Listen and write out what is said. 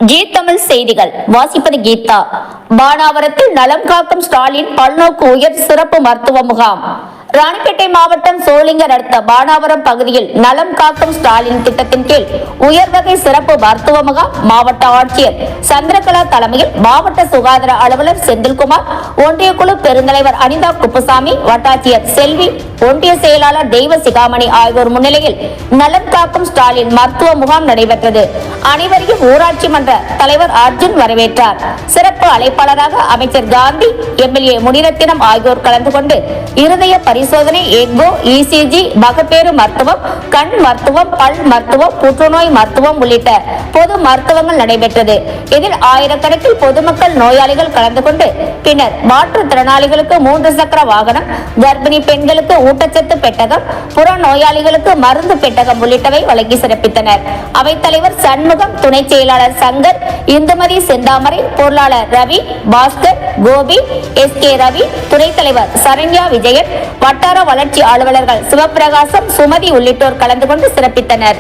G Tamil செய்திகள் வாசிப்பது கீதா. பானாவரத்தில் நலம் காக்கும் ஸ்டாலின் பல்நோக்கு உயர் சிறப்பு மருத்துவ முகாம். ராணிப்பேட்டை மாவட்டம் சோளிங்கர் அடுத்த பானாவரம் பகுதியில் நலம் காக்கும் ஸ்டாலின் திட்டத்தின் கீழ் உயர்வகை சிறப்பு மருத்துவ முகாம் மாவட்ட ஆட்சியர் சந்திரகலா தலைமையில் மாவட்ட சுகாதார அலுவலர் செந்தில்குமார், ஒன்றிய குழு பெருந்தலைவர் அனிதா குப்புசாமி, வட்டாட்சியர் செல்வி, ஒன்றிய செயலாளர் தெய்வ சிகாமணி ஆகியோர் முன்னிலையில் நலம் காக்கும் ஸ்டாலின் மருத்துவ முகாம் நடைபெற்றது. அனைவரையும் ஊராட்சி மன்ற தலைவர் அர்ஜுன் வரவேற்றார். சிறப்பு அழைப்பாளராக அமைச்சர் காந்தி, எம்எல்ஏ முனிரத்தினம் ஆகியோர் கலந்து கொண்டு இருதய பரிசோதனை, எக்கோ, இசிஜி, மகப்பேறு மருத்துவம், கண் மருத்துவம், பல் மருத்துவம், புற்றுநோய் மருத்துவம் உள்ளிட்ட பொது மருத்துவங்கள் நடைபெற்றது. இதில் ஆயிரக்கணக்கில் பொதுமக்கள் நோயாளிகள் கலந்து கொண்டு பின்னர் மாற்றுத்திறனாளிகளுக்கு 3 சக்கர வாகனம், கர்ப்பிணி பெண்களுக்கு ஊட்டச்சத்து பெட்டகம், புற நோயாளிகளுக்கு மருந்து பெட்டகம் உள்ளிட்டவை வழங்கி சிறப்பித்தனர். அவைத்தலைவர் சண்முகம், துணை செயலாளர் சங்கர், இந்துமதி செந்தாமரை, பொருளாளர் ரவி, பாஸ்கர், கோபி, எஸ்.கே. ரவி, துணைத் தலைவர் சரண்யா விஜயன், வட்டார வளர்ச்சி அலுவலர்கள் சிவபிரகாசம், சுமதி உள்ளிட்டோர் கலந்து கொண்டு சிறப்பித்தனர்.